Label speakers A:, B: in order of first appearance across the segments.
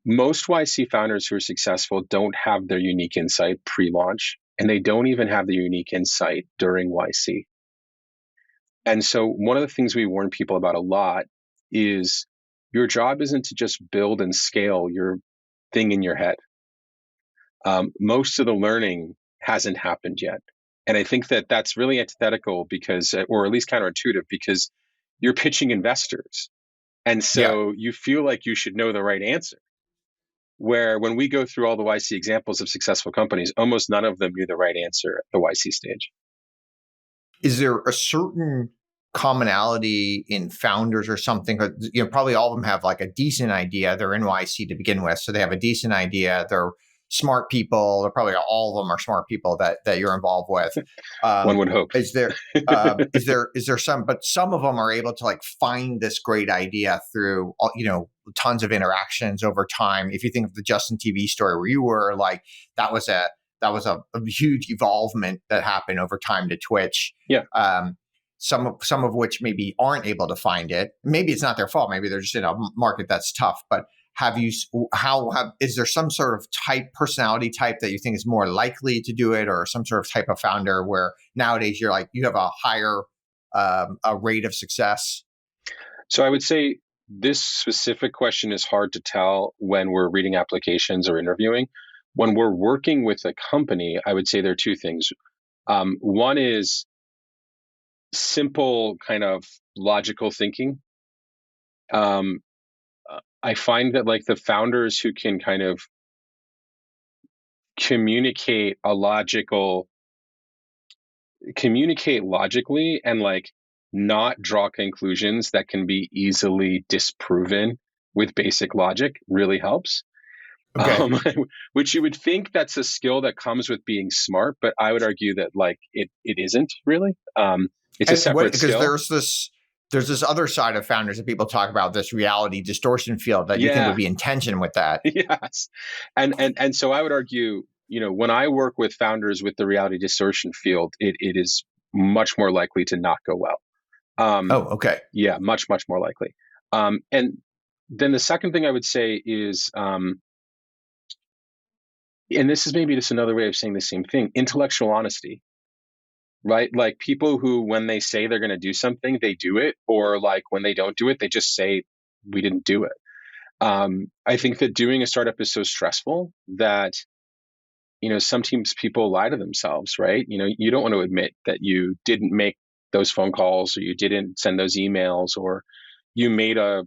A: Most YC founders who are successful don't have their unique insight pre-launch, and they don't even have the unique insight during YC. And so one of the things we warn people about a lot is your job isn't to just build and scale your thing in your head. Most of the learning hasn't happened yet. And I think that that's really antithetical because, or at least counterintuitive, because you're pitching investors. And
B: Yeah.
A: so you feel like you should know the right answer. Where when we go through all the YC examples of successful companies, almost none of them knew the right answer at the YC stage.
B: Is there a certain commonality in founders or something? Probably all of them have like a decent idea. They're in YC to begin with, so they have a decent idea. They're smart people. They're probably all of them are smart people that you're involved with.
A: One would hope.
B: Is there some? But some of them are able to like find this great idea through tons of interactions over time. If you think of the Justin TV story where you were like, that was a huge evolvement that happened over time to Twitch.
A: Yeah.
B: Some of which maybe aren't able to find it. Maybe it's not their fault. Maybe they're just in a market that's tough. But is there some sort of personality type that you think is more likely to do it, or some sort of type of founder where nowadays you have a higher a rate of success?
A: So I would say this specific question is hard to tell when we're reading applications or interviewing. When we're working with a company, I would say there are two things. One is simple kind of logical thinking. I find that like the founders who can kind of communicate logically and like not draw conclusions that can be easily disproven with basic logic really helps.
B: Okay.
A: Which you would think that's a skill that comes with being smart, but I would argue that like it isn't really. It's a separate skill.
B: Because there's this other side of founders that people talk about, this reality distortion field that you think would be in tension with that.
A: Yes. And so I would argue, when I work with founders with the reality distortion field, it is much more likely to not go well.
B: Okay.
A: Yeah, much, much more likely. And then the second thing I would say is, and this is maybe just another way of saying the same thing, intellectual honesty, right? Like people who, when they say they're going to do something, they do it, or like when they don't do it, they just say, we didn't do it. I think that doing a startup is so stressful that, sometimes people lie to themselves, right? You don't want to admit that you didn't make those phone calls, or you didn't send those emails, or you made a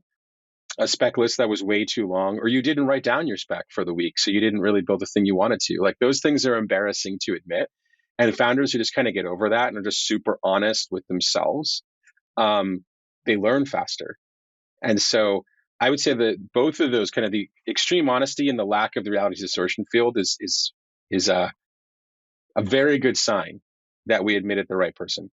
A: spec list that was way too long, or you didn't write down your spec for the week, so you didn't really build the thing you wanted to. Like those things are embarrassing to admit. And founders who just kind of get over that and are just super honest with themselves, they learn faster. And so I would say that both of those, kind of the extreme honesty and the lack of the reality distortion field, is a very good sign that we admitted the right person.